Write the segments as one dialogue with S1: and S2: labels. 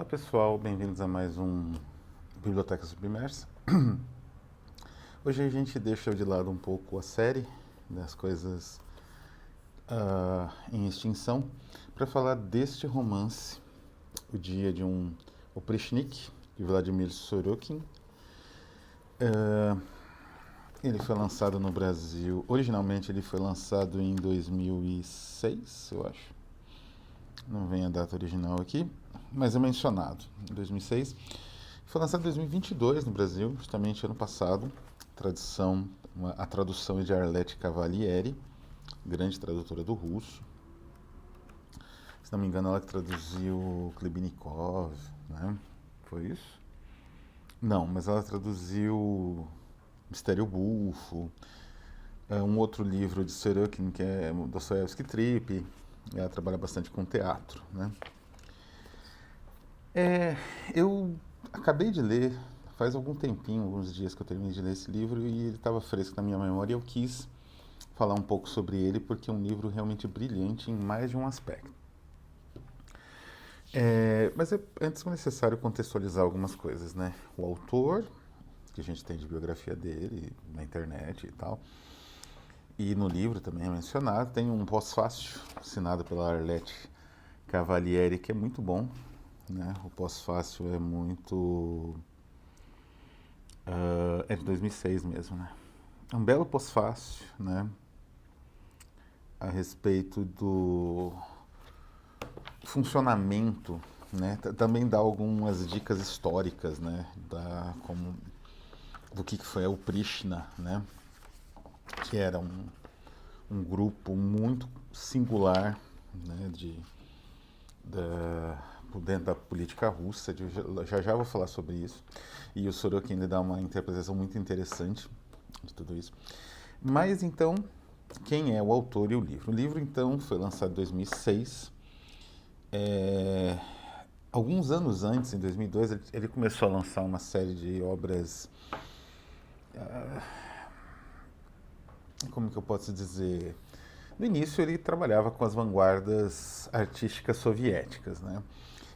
S1: Pessoal, bem-vindos a mais um Biblioteca Submersa. Hoje a gente deixa de lado um pouco a série das coisas em extinção para falar deste romance, O Dia de um Oprichnik, de Vladimir Sorokin. Ele foi lançado no Brasil, originalmente ele foi lançado em 2006, eu acho. Não vem a data original aqui, mas é mencionado em 2006. Foi lançado em 2022 no Brasil, justamente ano passado. A tradução é de Arlete Cavalieri, grande tradutora do russo. Se não me engano, ela que traduziu Klebnikov, né? Foi isso? Não, mas ela traduziu Mistério Bufo, um outro livro de Sorokin, que é Dostoiévski Trip. Ela trabalha bastante com teatro, né? Eu acabei de ler, faz algum tempinho, alguns dias que eu terminei de ler esse livro e ele estava fresco na minha memória e eu quis falar um pouco sobre ele porque é um livro realmente brilhante em mais de um aspecto. Mas antes é necessário contextualizar algumas coisas, né? O autor, que a gente tem de biografia dele na internet e tal, e no livro também é mencionado, tem um pós-fácio assinado pela Arlete Cavalieri que é muito bom, né? O pós-fácio é muito... é de 2006 mesmo, né? É um belo pós-fácio, né? A respeito do funcionamento, né? Também dá algumas dicas históricas, né? Do que foi a Oprishna, né? Que era um grupo muito singular, né? Por dentro da política russa. Já vou falar sobre isso. E o Sorokin ainda dá uma interpretação muito interessante de tudo isso. Mas então, quem é o autor e o livro? O livro, então, foi lançado em 2006. Alguns anos antes, em 2002, ele começou a lançar uma série de obras. Como que eu posso dizer? No início, ele trabalhava com as vanguardas artísticas soviéticas, né?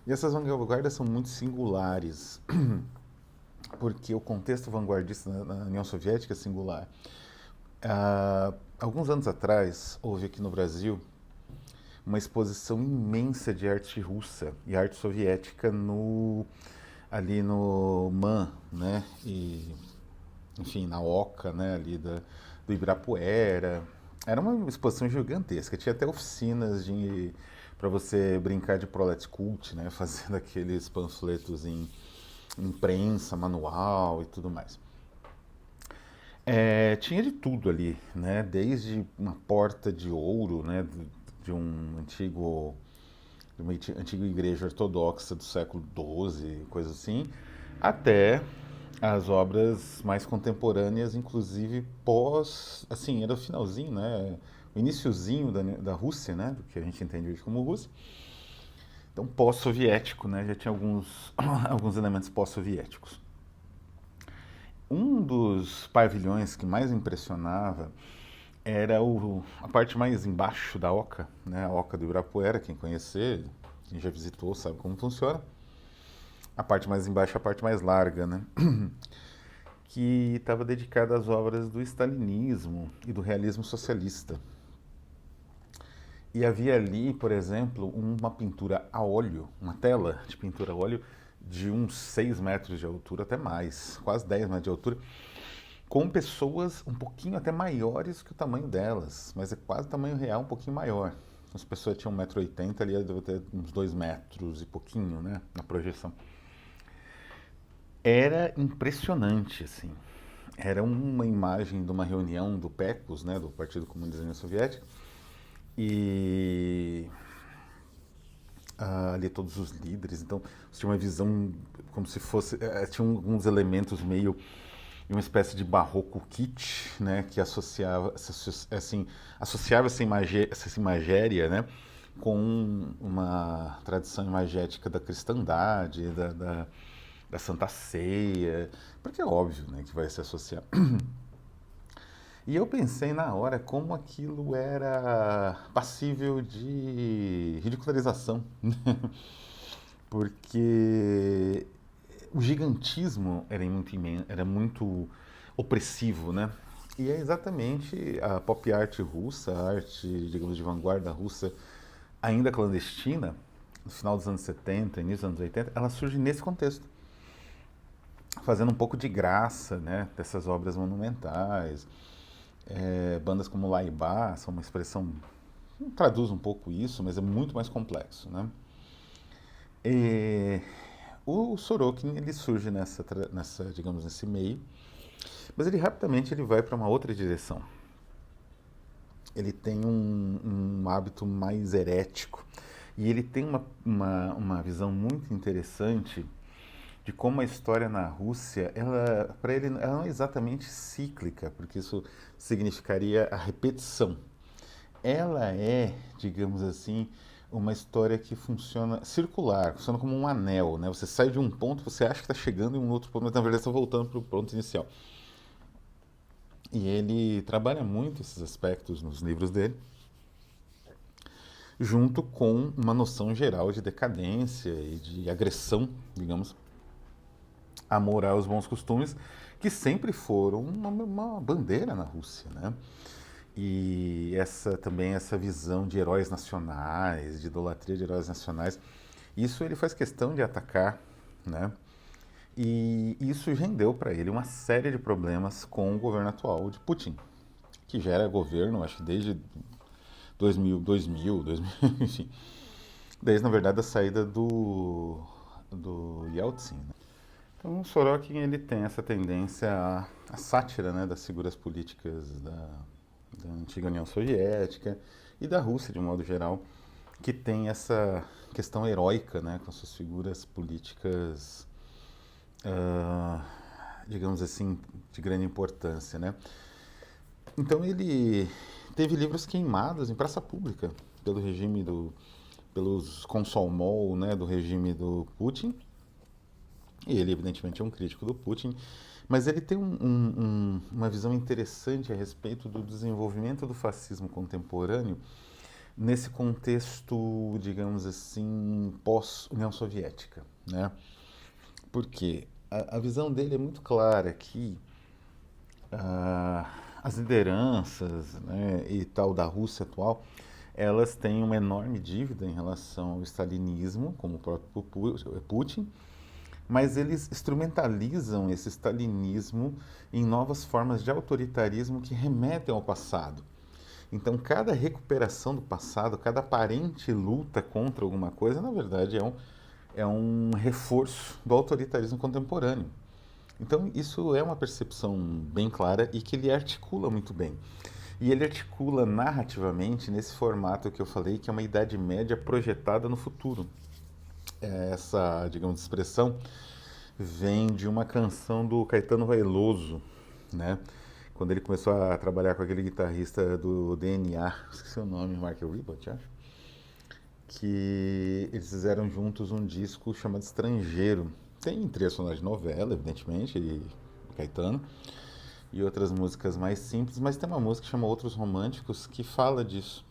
S1: E essas vanguardas são muito singulares, porque o contexto vanguardista na União Soviética é singular. Alguns anos atrás, houve aqui no Brasil uma exposição imensa de arte russa e arte soviética ali no MAN, né? E, enfim, na Oca, né? Do Ibirapuera. Era uma exposição gigantesca. Tinha até oficinas para você brincar de prolet cult, né? Fazendo aqueles panfletos em imprensa, manual e tudo mais. Tinha de tudo ali, né? Desde uma porta de ouro, né? De uma antiga igreja ortodoxa do século XII, coisa assim, até as obras mais contemporâneas, inclusive assim, era o finalzinho, né? O iniciozinho da Rússia, né? Do que a gente entende hoje como Rússia. Então, pós-soviético, né? Já tinha alguns elementos pós-soviéticos. Um dos pavilhões que mais impressionava era a parte mais embaixo da Oca, né? A Oca do Ibirapuera, quem conhecer, quem já visitou sabe como funciona. A parte mais embaixo é a parte mais larga, né? Que estava dedicada às obras do stalinismo e do realismo socialista. E havia ali, por exemplo, uma pintura a óleo, uma tela de pintura a óleo de uns 6 metros de altura, até mais, quase 10 metros de altura, com pessoas um pouquinho até maiores que o tamanho delas, mas é quase o tamanho real, um pouquinho maior. As pessoas tinham 1,80 m, ali deve ter uns 2 metros e pouquinho, né, na projeção. Era impressionante, assim. Era uma imagem de uma reunião do PECOS, né, do Partido Comunista da União Soviética, e ali todos os líderes, então você tinha uma visão como se fosse, tinha alguns elementos meio uma espécie de barroco kitsch, né, que associava essa imagéria, né, com uma tradição imagética da cristandade, da Santa Ceia, porque é óbvio, né, que vai se associar. E eu pensei na hora como aquilo era passível de ridicularização. porque o gigantismo era muito opressivo, né? E é exatamente a pop art russa, a arte, digamos, de vanguarda russa, ainda clandestina, no final dos anos 70, início dos anos 80, ela surge nesse contexto, fazendo um pouco de graça, né, dessas obras monumentais. Bandas como Laibá são uma expressão, traduz um pouco isso, mas é muito mais complexo, né? E o Sorokin ele surge digamos, nesse meio, mas ele rapidamente ele vai para uma outra direção. Ele tem um hábito mais herético e ele tem uma visão muito interessante de como a história na Rússia, ela, para ele, ela não é exatamente cíclica, porque isso significaria a repetição. Ela é, digamos assim, uma história que funciona circular, funciona como um anel, né? Você sai de um ponto, você acha que está chegando em um outro ponto, mas na verdade está voltando para o ponto inicial. E ele trabalha muito esses aspectos nos livros dele, junto com uma noção geral de decadência e de agressão, digamos, à moral e aos bons costumes, que sempre foram uma bandeira na Rússia, né? E essa visão de heróis nacionais, de idolatria de heróis nacionais, isso ele faz questão de atacar, né? E isso rendeu para ele uma série de problemas com o governo atual de Putin, que já era governo, acho que desde 2000, enfim, desde na verdade a saída do Yeltsin, né? Então, o Sorokin ele tem essa tendência à sátira, né, das figuras políticas da antiga União Soviética e da Rússia de um modo geral, que tem essa questão heróica, né, com suas figuras políticas, ah, digamos assim, de grande importância, né? Então ele teve livros queimados em praça pública pelos Komsomol, né, do regime do Putin. E ele, evidentemente, é um crítico do Putin, mas ele tem uma visão interessante a respeito do desenvolvimento do fascismo contemporâneo nesse contexto, digamos assim, pós-União Soviética, né? Porque a visão dele é muito clara que as lideranças, né, e tal da Rússia atual, elas têm uma enorme dívida em relação ao stalinismo, como o próprio Putin, mas eles instrumentalizam esse stalinismo em novas formas de autoritarismo que remetem ao passado. Então, cada recuperação do passado, cada aparente luta contra alguma coisa, na verdade, é um reforço do autoritarismo contemporâneo. Então, isso é uma percepção bem clara e que ele articula muito bem. E ele articula narrativamente nesse formato que eu falei, que é uma Idade Média projetada no futuro. Essa, digamos, expressão vem de uma canção do Caetano Veloso, né? Quando ele começou a trabalhar com aquele guitarrista do DNA, esqueci o nome, Mark Ribot, acho, que eles fizeram juntos um disco chamado Estrangeiro. Tem trilha sonora de novela, evidentemente, e Caetano, e outras músicas mais simples, mas tem uma música que chama Outros Românticos que fala disso,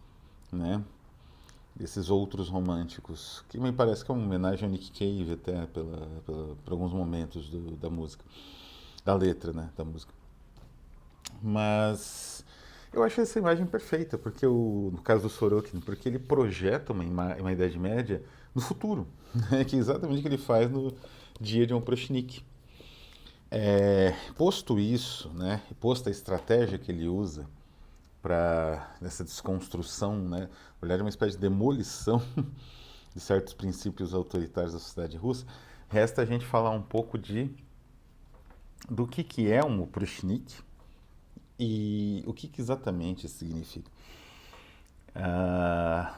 S1: né? Desses outros românticos, que me parece que é uma homenagem ao Nick Cave até por alguns momentos da música, da letra, né, da música. Mas eu acho essa imagem perfeita, porque no caso do Sorokin, porque ele projeta uma Idade Média no futuro, né, que é exatamente o que ele faz no dia de um Prochnik. Posto isso, né, posto a estratégia que ele usa para essa desconstrução, né, na verdade uma espécie de demolição de certos princípios autoritários da sociedade russa, resta a gente falar um pouco do que é um Prushnik e o que exatamente isso significa. Ah,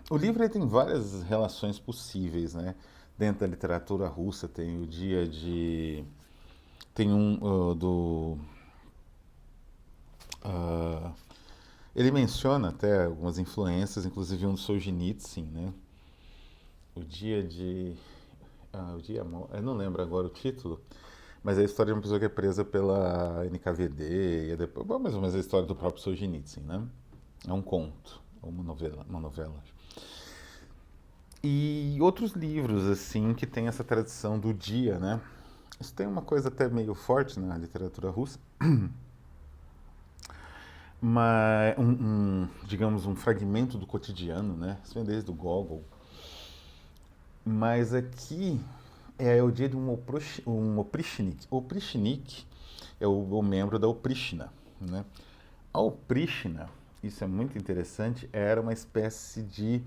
S1: o livro ele tem várias relações possíveis, né? Dentro da literatura russa tem o dia de... Tem ah, ele menciona até algumas influências, inclusive um do Solzhenitsyn, né? O dia de... eu não lembro agora o título, mas é a história de uma pessoa que é presa pela NKVD, e é depois, bom, mais ou menos a história do próprio Solzhenitsyn, né? É um conto, ou uma novela, acho. E outros livros, assim, que tem essa tradição do dia, né? Isso tem uma coisa até meio forte na literatura russa, mas digamos, um fragmento do cotidiano, né? Isso vem desde o Gogol. Mas aqui é o dia de um oprichnik. O oprichnik é o membro da Oprishna, né? A Oprishna, isso é muito interessante, era uma espécie de...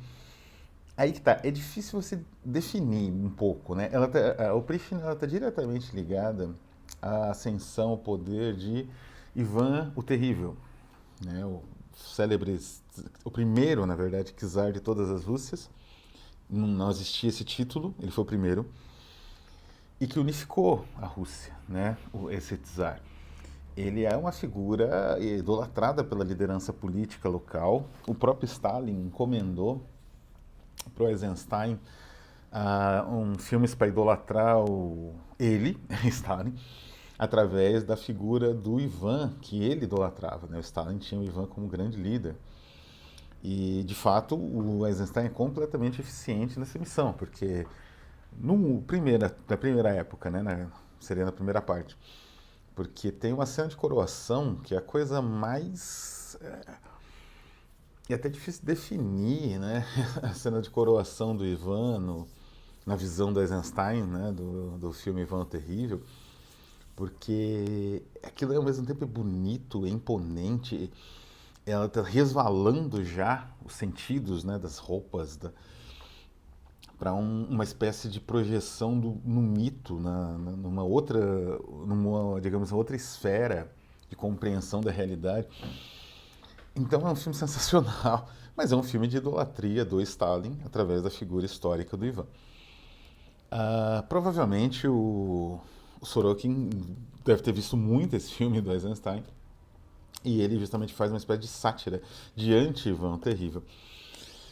S1: Aí que tá, é difícil você definir um pouco, né? A Oprishna ela tá diretamente ligada à ascensão ao poder de Ivan o Terrível, né? O célebre, o primeiro, na verdade, czar de todas as Rússias. Não existia esse título, ele foi o primeiro e que unificou a Rússia, né? Esse czar. Ele é uma figura idolatrada pela liderança política local. O próprio Stalin encomendou para o Eisenstein um filmes para idolatrar ele, Stalin, através da figura do Ivan, que ele idolatrava. Né? O Stalin tinha o Ivan como grande líder. E, de fato, o Eisenstein é completamente eficiente nessa missão, porque na primeira época, né, seria na primeira parte, porque tem uma cena de coroação que é a coisa mais... É até difícil definir, né? A cena de coroação do Ivan na visão do Eisenstein, né? Do filme Ivan o Terrível, porque aquilo ao mesmo tempo é bonito, é imponente, ela está resvalando já os sentidos, né? Das roupas, para uma espécie de projeção no mito, digamos, outra esfera de compreensão da realidade. Então é um filme sensacional, mas é um filme de idolatria do Stalin através da figura histórica do Ivan. Provavelmente o Sorokin deve ter visto muito esse filme do Eisenstein e ele justamente faz uma espécie de sátira de anti-Ivan terrível.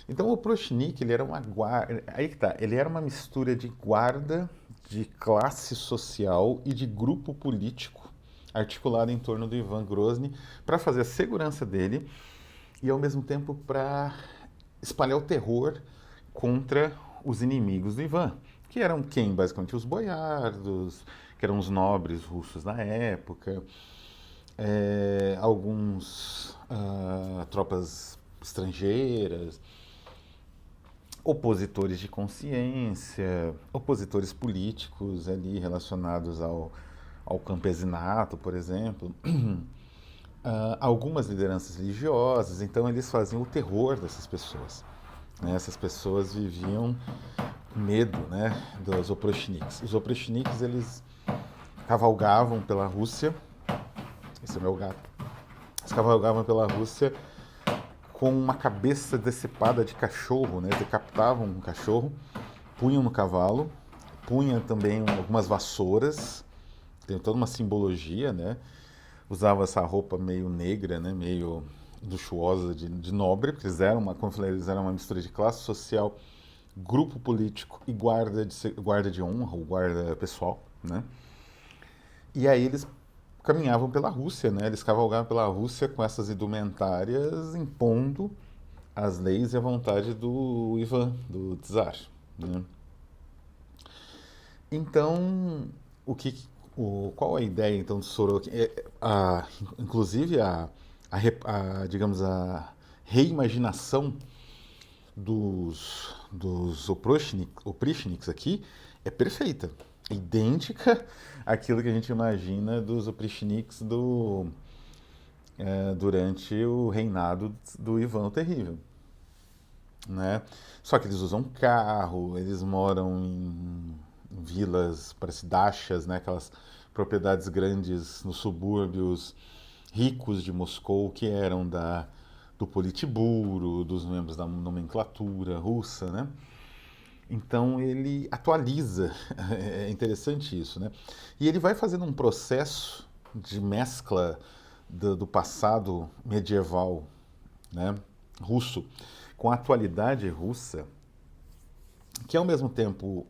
S1: Então o Prochnik, ele era uma guarda, aí que tá, ele era uma mistura de guarda, de classe social e de grupo político articulado em torno do Ivan Grozny para fazer a segurança dele e ao mesmo tempo para espalhar o terror contra os inimigos do Ivan, que eram quem? Basicamente os boiardos, que eram os nobres russos na época, alguns tropas estrangeiras, opositores de consciência, opositores políticos ali relacionados ao campesinato, por exemplo, algumas lideranças religiosas, então eles faziam o terror dessas pessoas. Né? Essas pessoas viviam com medo, né, dos oprochniks. Os oprochniks, eles cavalgavam pela Rússia, esse é o meu gato, eles cavalgavam pela Rússia com uma cabeça decepada de cachorro, né? Decapitavam um cachorro, punham no cavalo, punham também algumas vassouras, tem toda uma simbologia, né? Usava essa roupa meio negra, né? Meio luxuosa de nobre, porque como eu falei, eles eram uma mistura de classe social, grupo político e guarda de honra, ou guarda pessoal, né? E aí eles caminhavam pela Rússia, né? Eles cavalgavam pela Rússia com essas indumentárias, impondo as leis e a vontade do Ivan, do czar, né? Então, qual a ideia então do Sorokin? Inclusive digamos a reimaginação dos oprichniks aqui é perfeita, idêntica àquilo que a gente imagina dos oprichniks durante o reinado do Ivan o Terrível, né? Só que eles usam carro, eles moram em vilas, parece dachas, né? Aquelas propriedades grandes nos subúrbios ricos de Moscou que eram do Politburo, dos membros da nomenclatura russa, né? Então ele atualiza, é interessante isso, né? E ele vai fazendo um processo de mescla do passado medieval, né, russo com a atualidade russa, que ao mesmo tempo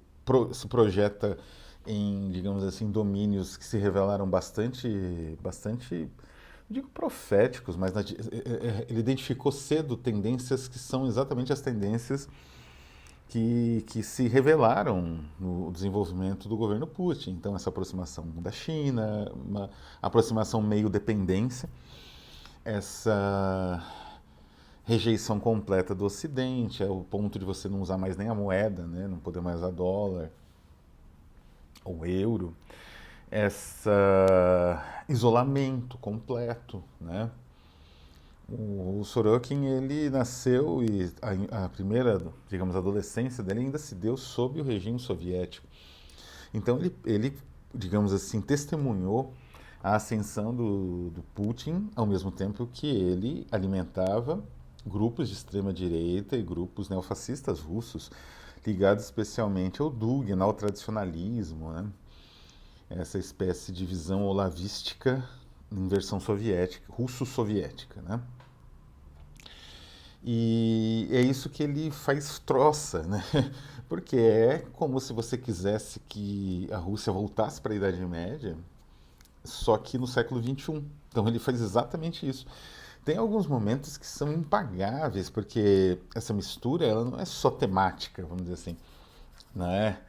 S1: se projeta em, digamos assim, domínios que se revelaram bastante, digo proféticos, mas ele identificou cedo tendências que são exatamente as tendências que se revelaram no desenvolvimento do governo Putin. Então, essa aproximação da China, uma aproximação meio dependência, essa rejeição completa do Ocidente, ao ponto de você não usar mais nem a moeda, né? Não poder mais usar dólar ou euro, esse isolamento completo, né? O Sorokin, ele nasceu e a primeira, digamos, adolescência dele ainda se deu sob o regime soviético. Então digamos assim, testemunhou a ascensão do Putin, ao mesmo tempo que ele alimentava grupos de extrema-direita e grupos neofascistas russos, ligados especialmente ao Dugin, ao tradicionalismo, né? Essa espécie de visão olavística em versão soviética, russo-soviética, né? E é isso que ele faz troça, né? Porque é como se você quisesse que a Rússia voltasse para a Idade Média, só que no século XXI. Então ele faz exatamente isso. Tem alguns momentos que são impagáveis, porque essa mistura ela não é só temática, vamos dizer assim, né?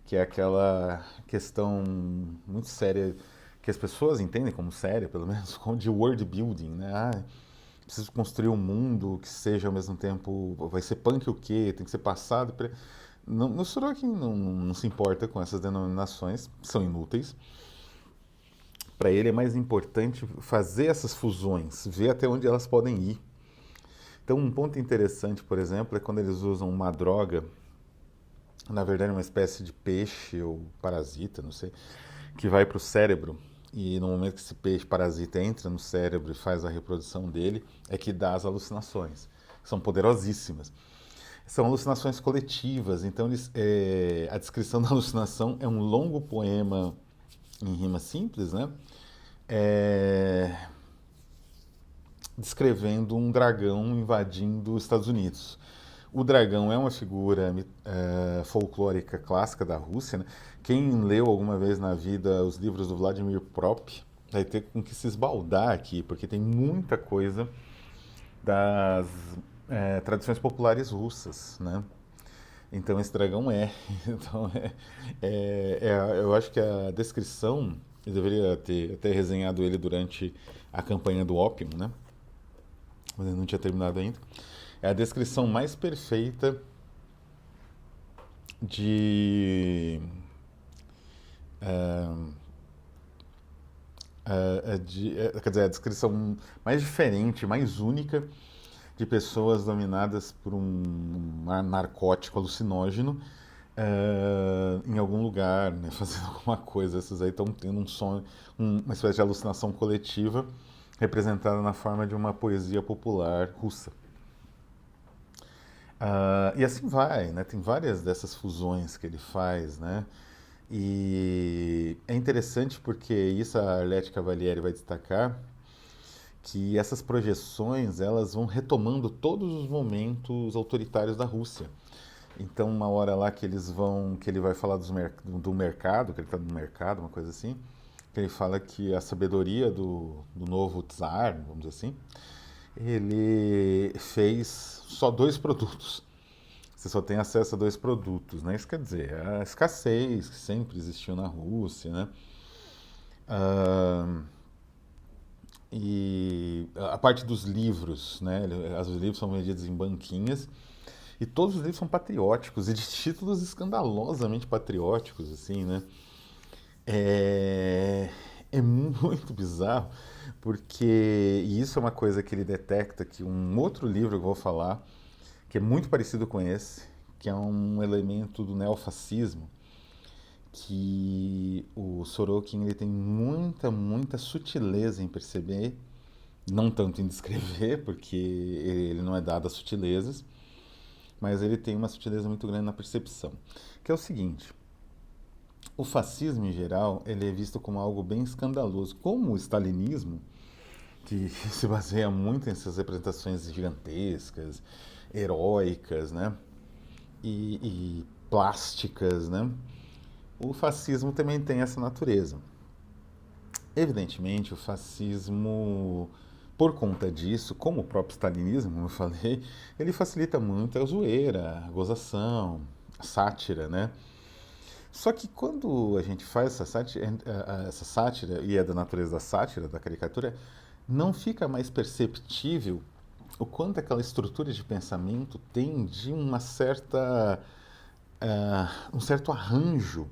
S1: Que é aquela questão muito séria que as pessoas entendem como séria, pelo menos, como de world building, né? Preciso construir um mundo que seja ao mesmo tempo, vai ser punk o quê? Tem que ser passado. Não, no Sorokin não se importa com essas denominações, são inúteis. Para ele é mais importante fazer essas fusões, ver até onde elas podem ir. Então, um ponto interessante, por exemplo, é quando eles usam uma droga, na verdade, uma espécie de peixe ou parasita, não sei, que vai para o cérebro. E no momento que esse peixe parasita entra no cérebro e faz a reprodução dele, é que dá as alucinações. São poderosíssimas. São alucinações coletivas, então a descrição da alucinação é um longo poema em rima simples, né? É, descrevendo um dragão invadindo os Estados Unidos. O dragão é uma figura folclórica clássica da Rússia, né? Quem leu alguma vez na vida os livros do Vladimir Prop vai ter com que se esbaldar aqui, porque tem muita coisa das tradições populares russas, né? Então esse dragão é. Então eu acho que a descrição, eu deveria ter até resenhado ele durante a campanha do Ópio, né? Mas eu não tinha terminado ainda. É a descrição mais perfeita de, quer dizer, a descrição mais diferente, mais única de pessoas dominadas por um narcótico alucinógeno em algum lugar, né, fazendo alguma coisa. Essas aí estão tendo um sonho, uma espécie de alucinação coletiva representada na forma de uma poesia popular russa. E assim vai, né? Tem várias dessas fusões que ele faz, né? E é interessante porque isso a Arlete Cavalieri vai destacar, que essas projeções elas vão retomando todos os momentos autoritários da Rússia. Então, uma hora lá que ele vai falar do mercado, que ele está no mercado, uma coisa assim, que ele fala que a sabedoria do novo czar, vamos dizer assim, ele fez só dois produtos. Você só tem acesso a dois produtos, né? Isso quer dizer, a escassez que sempre existiu na Rússia, né? E a parte dos livros, né? Os livros são vendidos em banquinhas e todos os livros são patrióticos e de títulos escandalosamente patrióticos, assim, né? É muito bizarro, porque e isso é uma coisa que ele detecta que um outro livro que eu vou falar, que é muito parecido com esse, que é um elemento do neofascismo, que o Sorokin ele tem muita sutileza em perceber, não tanto em descrever, porque ele não é dado a sutilezas, mas ele tem uma sutileza muito grande na percepção, que é o seguinte: o fascismo em geral ele é visto como algo bem escandaloso, como o stalinismo, que se baseia muito nessas representações gigantescas, heróicas, né? E plásticas, né? O fascismo também tem essa natureza. Evidentemente, o fascismo Por conta disso, como o próprio stalinismo, como eu falei, ele facilita muito a zoeira, a gozação, a sátira, né? Só que quando a gente faz essa sátira, e é da natureza da sátira, da caricatura, não fica mais perceptível o quanto aquela estrutura de pensamento tem de uma certa, um certo arranjo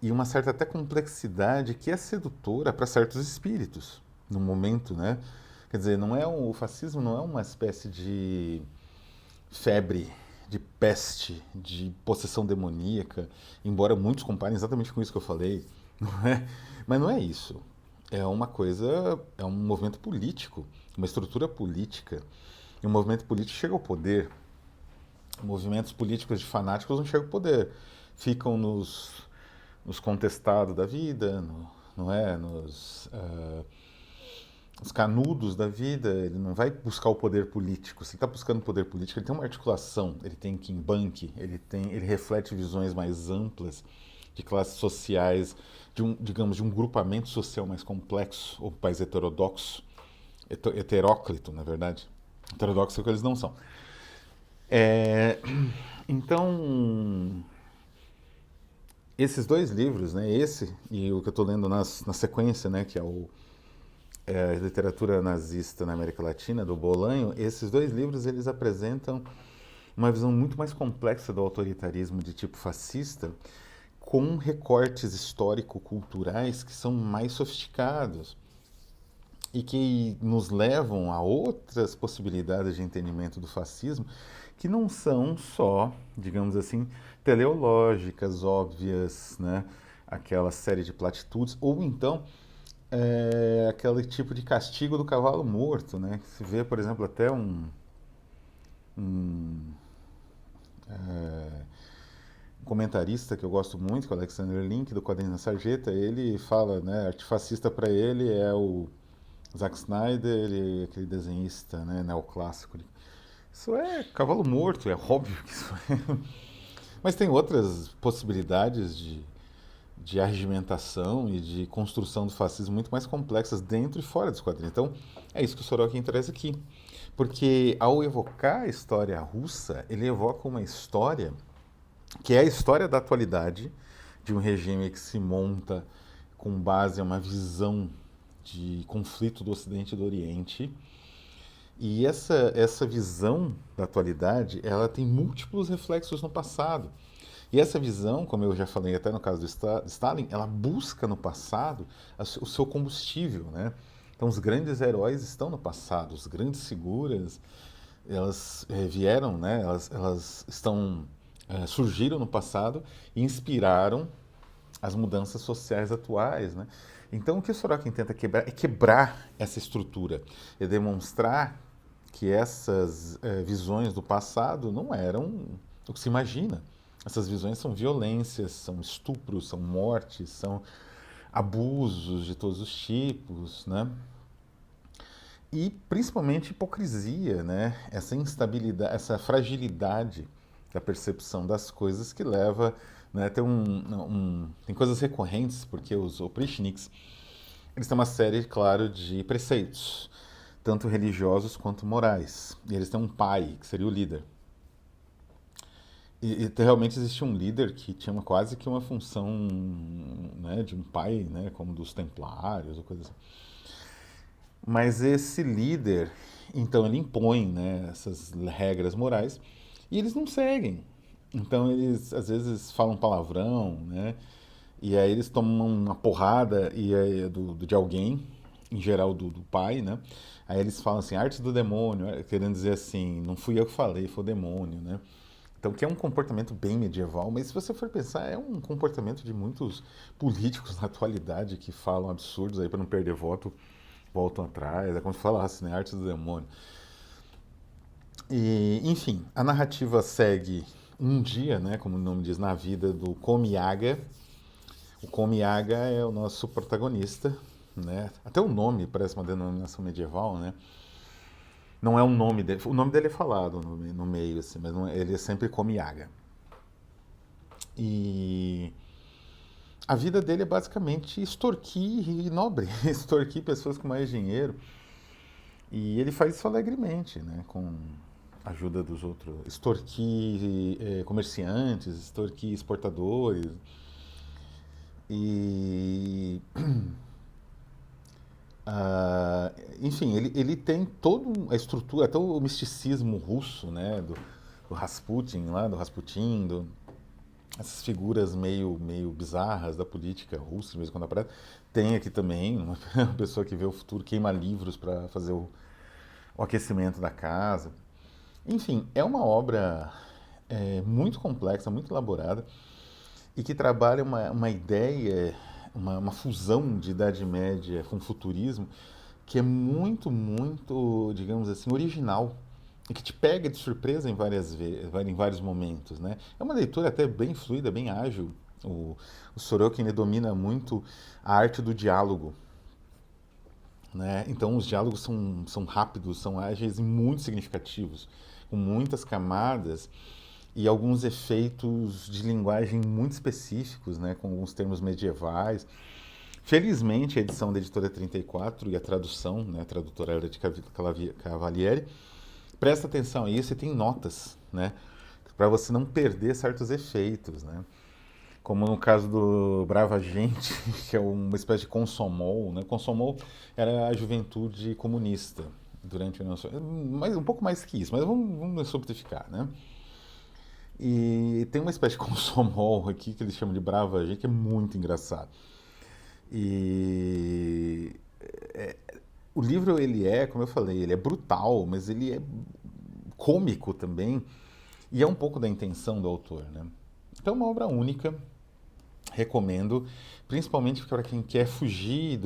S1: e uma certa até complexidade que é sedutora para certos espíritos no momento, né? Quer dizer, não é o fascismo não é uma espécie de febre, de peste, de possessão demoníaca, embora muitos comparem exatamente com isso que eu falei, não é? Mas não é isso. É uma coisa, é um movimento político, uma estrutura política. E um movimento político chega ao poder. Movimentos políticos de fanáticos não chegam ao poder. Ficam nos contestados da vida, não é? Os canudos da vida, ele não vai buscar o poder político. Se ele está buscando poder político, ele tem uma articulação, ele tem que embanque, ele reflete visões mais amplas de classes sociais, digamos, de um grupamento social mais complexo, ou mais heterodoxo, heteróclito, na verdade. Heterodoxo é o que eles não são. É, então, esses dois livros, né, esse e o que eu estou lendo na sequência, né, que é a literatura nazista na América Latina, do Bolanho, esses dois livros eles apresentam uma visão muito mais complexa do autoritarismo de tipo fascista, com recortes histórico-culturais que são mais sofisticados e que nos levam a outras possibilidades de entendimento do fascismo que não são só, digamos assim, teleológicas, óbvias, né? Aquela série de platitudes, ou então aquele tipo de castigo do cavalo morto, né? Que se vê, por exemplo, até um comentarista que eu gosto muito, que é o Alexander Link, do Quadrinho da Sarjeta, ele fala, né, artifascista para ele é o Zack Snyder e aquele desenhista, né, neoclássico. Isso é cavalo morto, é óbvio que isso é. Mas tem outras possibilidades de arregimentação e de construção do fascismo muito mais complexas dentro e fora dos quadrinhos. Então, é isso que o Sorokin traz aqui. Porque ao evocar a história russa, ele evoca uma história que é a história da atualidade, de um regime que se monta com base em uma visão de conflito do Ocidente e do Oriente. E essa visão da atualidade, ela tem múltiplos reflexos no passado. E essa visão, como eu já falei até no caso do Stalin, ela busca no passado o seu combustível, né? Então os grandes heróis estão no passado, os grandes figuras, elas vieram, né? Elas estão surgiram no passado e inspiraram as mudanças sociais atuais, né? Então o que o Sorokin tenta quebrar é quebrar essa estrutura, é demonstrar que essas visões do passado não eram o que se imagina. Essas visões são violências, são estupros, são mortes, são abusos de todos os tipos, né? E principalmente hipocrisia, né? Essa instabilidade, essa fragilidade da percepção das coisas que leva, né? Tem coisas recorrentes, porque os oprichniks, eles têm uma série, claro, de preceitos, tanto religiosos quanto morais. E eles têm um pai, que seria o líder. E realmente existia um líder que tinha quase que uma função, né, de um pai, né, como dos templários ou coisa assim. Mas esse líder, então ele impõe, né, essas regras morais e eles não seguem. Então eles às vezes falam palavrão, né? E aí eles tomam uma porrada de alguém, em geral do pai, né? Aí eles falam assim, arte do demônio, querendo dizer assim, não fui eu que falei, foi o demônio, né? Então, que é um comportamento bem medieval, mas se você for pensar, é um comportamento de muitos políticos na atualidade que falam absurdos aí para não perder voto, voltam atrás, é como se falasse, né? Arte do demônio. E, enfim, a narrativa segue um dia, né? Como o nome diz, na vida do Komiaga. O Komiaga é o nosso protagonista, né? Até o nome parece uma denominação medieval, né? Não é um nome dele, o nome dele é falado no meio, assim, mas ele é sempre Komiaga. E a vida dele é basicamente extorquir nobre, extorquir pessoas com mais dinheiro. E ele faz isso alegremente, né? Com a ajuda dos outros. Extorquir comerciantes, extorquir exportadores. E Ah, enfim, ele tem toda a estrutura, até o misticismo russo, né, do Rasputin lá, do Rasputin, essas figuras meio bizarras da política russa, de vez em quando aparece. Tem aqui também uma pessoa que vê o futuro, queima livros para fazer o aquecimento da casa. Enfim, é uma obra muito complexa, muito elaborada e que trabalha uma ideia, uma fusão de Idade Média com futurismo que é muito, digamos assim, original e que te pega de surpresa em vários momentos, né? É uma leitura até bem fluida, bem ágil. O Sorokin ele domina muito a arte do diálogo, né? Então os diálogos são rápidos, são ágeis e muito significativos, com muitas camadas e alguns efeitos de linguagem muito específicos, né? Com alguns termos medievais. Felizmente, a edição da editora 34 e a tradução, né, a tradutora era de Cavalieri, presta atenção a isso e tem notas, né, para você não perder certos efeitos, né? Como no caso do Brava Gente, que é uma espécie de Consomol, né? Consomol era a juventude comunista durante a União Soviética, mas um pouco mais que isso, mas vamos simplificar, né? E tem uma espécie de Consomol aqui que eles chamam de Brava Gente, que é muito engraçado. E o livro, ele é, como eu falei, ele é brutal, mas ele é cômico também, e é um pouco da intenção do autor, né? Então, é uma obra única, recomendo, principalmente para quem quer fugir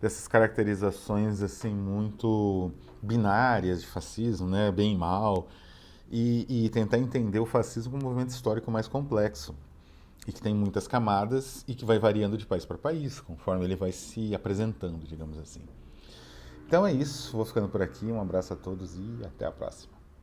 S1: dessas caracterizações assim muito binárias de fascismo, né? Bem e mal, e tentar entender o fascismo como um movimento histórico mais complexo e que tem muitas camadas e que vai variando de país para país, conforme ele vai se apresentando, digamos assim. Então é isso, vou ficando por aqui, um abraço a todos e até a próxima.